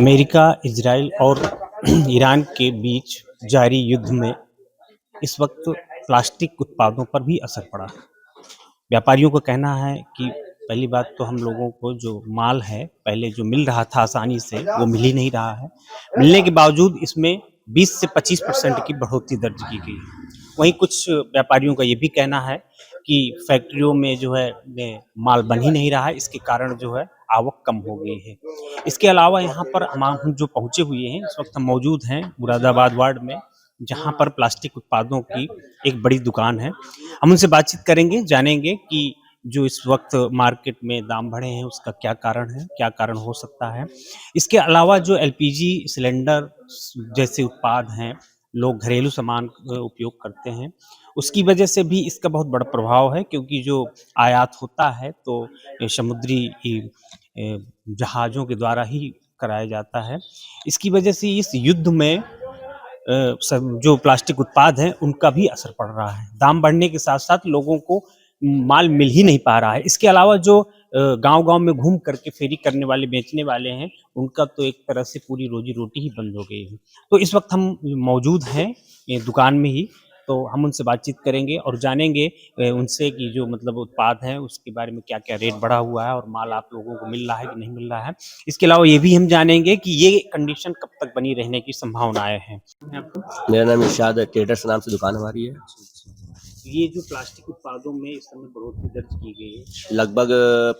America, Israel और Iran के बीच जारी युद्ध में इस वक्त प्लास्टिक उत्पादों पर भी असर पड़ा है। व्यापारियों का कहना है कि पहली बात तो हम लोगों को जो माल है, पहले जो मिल रहा था आसानी से, वो मिल ही नहीं रहा है। मिलने के बावजूद इसमें 20 से 25% की बढ़ोतरी दर्ज की गई है। वहीं कुछ व्यापारियों का ये भी कहना है कि फैक्ट्रियों में जो है माल बन ही नहीं रहा है, इसके कारण जो है आवक कम हो गई है। इसके अलावा यहाँ पर हम जो पहुँचे हुए हैं, इस वक्त हम मौजूद हैं मुरादाबाद वार्ड में, जहाँ पर प्लास्टिक उत्पादों की एक बड़ी दुकान है। हम उनसे बातचीत करेंगे, जानेंगे कि जो इस वक्त मार्केट में दाम बढ़े हैं उसका क्या कारण है, क्या कारण हो सकता है। इसके अलावा जो एलपीजी सिलेंडर जैसे उत्पाद हैं, लोग घरेलू सामान उपयोग करते हैं, उसकी वजह से भी इसका बहुत बड़ा प्रभाव है, क्योंकि जो आयात होता है तो समुद्री जहाज़ों के द्वारा ही कराया जाता है। इसकी वजह से इस युद्ध में सब जो प्लास्टिक उत्पाद हैं उनका भी असर पड़ रहा है। दाम बढ़ने के साथ-साथ लोगों को माल मिल ही नहीं पा रहा है। इसके अलावा जो गाँव-गाँव में घूम कर के फेरी करने वाले, बेचने वाले हैं, उनका तो एक तरह से पूरी रोज़ी-रोटी ही बंद हो गई है। तो इस वक़्त हम मौजूद हैं दुकान में ही, तो हम उनसे बातचीत करेंगे और जानेंगे उनसे कि जो मतलब उत्पाद हैं उसके बारे में क्या-क्या रेट बढ़ा हुआ है और माल आप लोगों को मिल रहा है कि नहीं मिल रहा है। इसके अलावा ये भी हम जानेंगे कि ये कंडीशन कब तक बनी रहने की संभावनाएँ हैं। मेरा नाम इरशाद है, ट्रेडर्स नाम से दुकान हमारी है। ये जो प्लास्टिक उत्पादों में इस समय बढ़ोतरी दर्ज की गई है, लगभग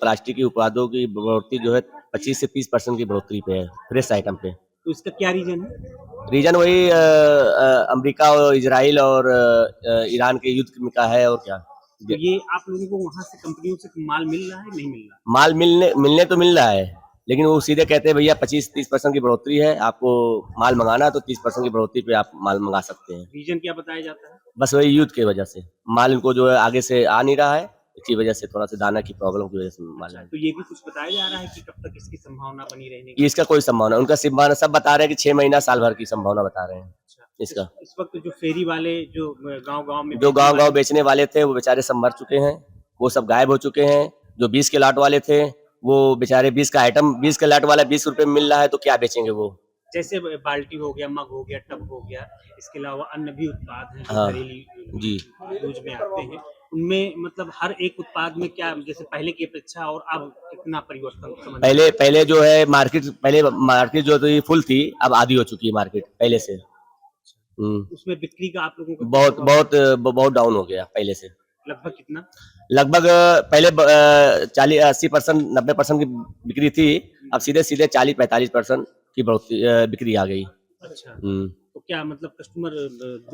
प्लास्टिक के उत्पादों की बढ़ोतरी जो है 25 से 30% की बढ़ोतरी पे है, फ्रेश आइटम पे। तो इसका क्या रीज़न है? रीजन वही अमेरिका और इजराइल और ईरान के युद्ध का है और क्या। तो ये आप लोगों को वहाँ से कंपनियों से माल मिल रहा है, नहीं मिल रहा? माल मिलने तो मिल रहा है, लेकिन वो सीधे कहते हैं भैया 25-30% की बढ़ोतरी है, आपको माल मंगाना है तो 30% की बढ़ोतरी पे आप माल मंगा सकते हैं। रीज़न क्या बताया जाता है? बस वही युद्ध की वजह से माल इनको जो है आगे से आ नहीं रहा है, इसी वजह से थोड़ा सा दाना की प्रॉब्लम की वजह से माल अच्छा, तो ये भी कुछ बताया जा रहा है कि कब तक इसकी संभावना बनी रहने की? ये इसका कोई संभावना, उनका संभावना सब बता रहे हैं कि 6 महीना साल भर की संभावना बता रहे हैं अच्छा, इसका। इस वक्त जो फेरी वाले जो गाँव-गाँव में जो बेचने गांव-गांव वाले, बेचने वाले थे वो बेचारे सब मर चुके हैं, वो सब गायब हो चुके हैं। जो 20 के लाट वाले थे वो बेचारे 20 का आइटम 20 के लाट वाला 20 रुपए में मिल रहा है तो क्या बेचेंगे वो। जैसे बाल्टी हो गया, मग हो गया, टब हो गया, इसके अलावा अन्य भी उत्पाद हैं जो हाँ घरेलू जी। यूज में आते हैं। उनमें मतलब हर एक उत्पाद में क्या जैसे पहले की अपेक्षा और अब कितना परिवर्तन समझ में पहले आता है? पहले जो है मार्केट जो थी फुल थी, अब आधी हो चुकी है मार्केट पहले से। उसमें बिक्री का आप लोगों का क्या बहुत प्रभाव बहुत पड़ा? बहुत डाउन हो गया पहले से। लगभग कितना? लगभग पहले 40 80% 90% की बिक्री थी, अब सीधे सीधे 40-45% की बढ़ोतरी बिक्री आ गई। अच्छा, तो क्या मतलब कस्टमर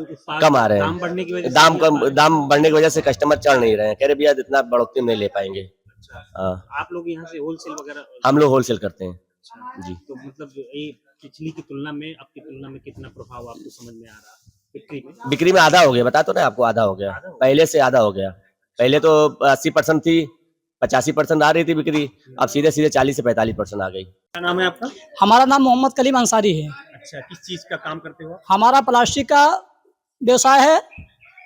उत्पाद कम आ रहे दाम बढ़ने की वजह हैं, से नहीं आ पा रहे? दाम बढ़ने की वजह से कस्टमर चढ़ नहीं रहे हैं, कह रहे भैया इतना बढ़ोतरी नहीं ले पाएंगे। अच्छा, हाँ, आप लोग यहाँ से होलसेल वगैरह? हम लोग होलसेल करते हैं अच्छा, जी। तो मतलब ये पिछली की तुलना में अब की तुलना में कितना प्रभाव आपको समझ में आ रहा है बिक्री में? बिक्री में आधा हो गया, बता तो ना आपको, आधा हो गया, आधा हो पहले से आधा हो गया। पहले तो 80% थी, 85% आ रही थी बिक्री, अब सीधे सीधे 40 से 45% आ गई। क्या नाम है आपका? हमारा नाम मोहम्मद कलीम अंसारी है। अच्छा, किस चीज़ का काम करते हो आप? हमारा प्लास्टिक का व्यवसाय है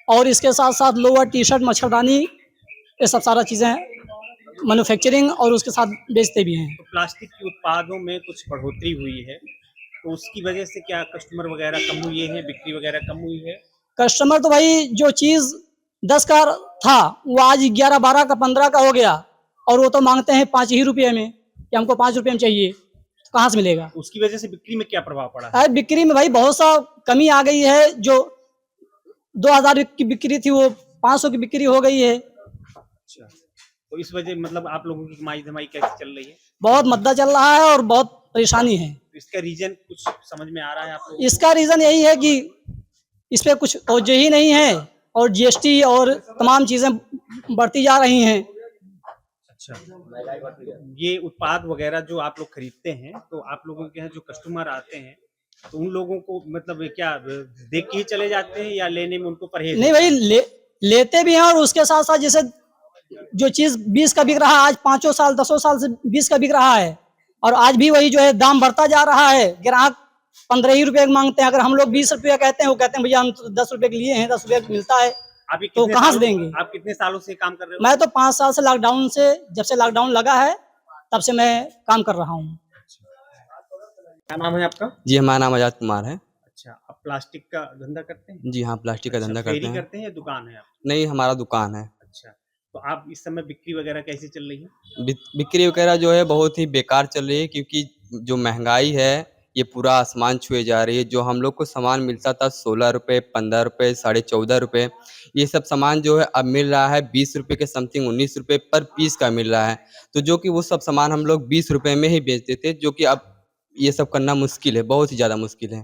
और इसके साथ साथ लोअर टी शर्ट मच्छरदानी ये सब सारा चीज़ें मैन्युफैक्चरिंग और उसके साथ बेचते भी हैं। तो प्लास्टिक के उत्पादों में कुछ बढ़ोतरी हुई है, तो उसकी वजह से क्या कस्टमर वगैरह कम हुए हैं, बिक्री वगैरह कम हुई है? कस्टमर तो भाई जो चीज़ 10 का था वो आज 11, 12 का, 15 का हो गया और वो तो मांगते हैं 5 ही रुपये में कि हमको 5 रुपये में चाहिए, तो कहाँ से मिलेगा? उसकी वजह से बिक्री में क्या प्रभाव पड़ा है? बिक्री में भाई बहुत सा कमी आ गई है। जो 2000 की बिक्री थी वो 500 की बिक्री हो गई है। अच्छा, तो इस वजह मतलब आप लोगों की कमाई धमाई कैसे चल रही है? बहुत मद्दा चल रहा है और बहुत परेशानी है। तो इसका रीजन कुछ समझ में आ रहा है आपको? इसका रीज़न यही है कि इस पे कुछ तोज्जो ही नहीं है और जीएसटी और तमाम चीज़ें बढ़ती जा रही हैं। अच्छा, ये उत्पाद वगैरह जो आप लोग खरीदते हैं, तो आप लोगों के यहाँ जो कस्टमर आते हैं, तो उन लोगों को मतलब क्या देख के ही चले जाते हैं या लेने में उनको परहेज नहीं होता भाई, है? लेते भी हैं और उसके साथ साथ जैसे जो चीज़ 20 का बिक रहा है आज 5 साल 10 साल से 20 का बिक रहा है और आज भी वही जो है दाम बढ़ता जा रहा है। ग्राहक 15 ही रुपये मांगते हैं। अगर हम लोग 20 रुपया कहते हैं, वो कहते हैं भैया हम तो 10 रुपये के लिए हैं, 10 रुपये मिलता है, आप ये तो कितने कहाँ से सालों देंगे? आप कितने सालों से काम कर रहे हो? मैं तो 5 साल से लॉकडाउन से, जब से लॉकडाउन लगा है तब से मैं काम कर रहा हूँ। क्या नाम है आपका? जी, हमारा नाम आज़ाद कुमार है। अच्छा, आप प्लास्टिक का धंधा करते हैं? जी हाँ, प्लास्टिक का अच्छा, धंधा फेरी करते हैं। करते हैं या दुकान है आपकी? नहीं, हमारा दुकान है। अच्छा, तो आप इस समय बिक्री वगैरह कैसी चल रही है? बिक्री वगैरह जो है बहुत ही बेकार चल रही है, क्योंकि जो महँगाई है ये पूरा आसमान छुए जा रही है। जो हम लोग को सामान मिलता था ₹16, ₹15, साढ़े ₹14, ये सब सामान जो है अब मिल रहा है ₹20 के समथिंग, ₹19 पर पीस का मिल रहा है। तो जो कि वो सब सामान हम लोग ₹20 में ही बेचते थे, जो कि अब ये सब करना मुश्किल है, बहुत ही ज़्यादा मुश्किल है।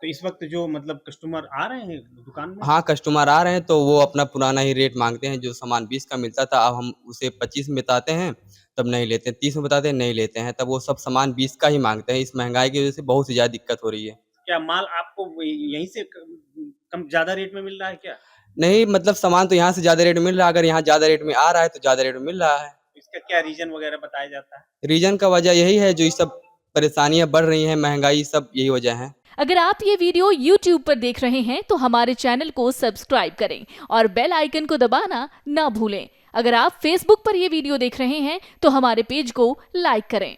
तो इस वक़्त जो मतलब कस्टमर आ रहे हैं दुकान में? हाँ, कस्टमर आ रहे हैं तो वो अपना पुराना ही रेट माँगते हैं। जो सामान 20 का मिलता था, अब हम उसे 25 में बताते हैं, तब नहीं लेते हैं। 30 में बताते हैं, नहीं लेते हैं। तब वो सब सामान 20 का ही माँगते हैं। इस महँगाई की वज़ह से बहुत ही ज़्यादा दिक्कत हो रही है। क्या माल आपको यहीं से कम ज़्यादा रेट में मिल रहा है क्या? नहीं, मतलब सामान तो यहाँ से ज़्यादा रेट में मिल रहा है, अगर यहाँ ज़्यादा रेट में आ रहा है तो ज़्यादा रेट में मिल रहा है। इसका क्या रीज़न वगैरह बताया जाता है? रीज़न का वजह यही है, जो ये सब परेशानियाँ बढ़ रही हैं, महँगाई, सब यही वजह है। अगर आप ये वीडियो YouTube पर देख रहे हैं तो हमारे चैनल को सब्सक्राइब करें और बेल आइकन को दबाना ना भूलें। अगर आप Facebook पर ये वीडियो देख रहे हैं तो हमारे पेज को लाइक करें।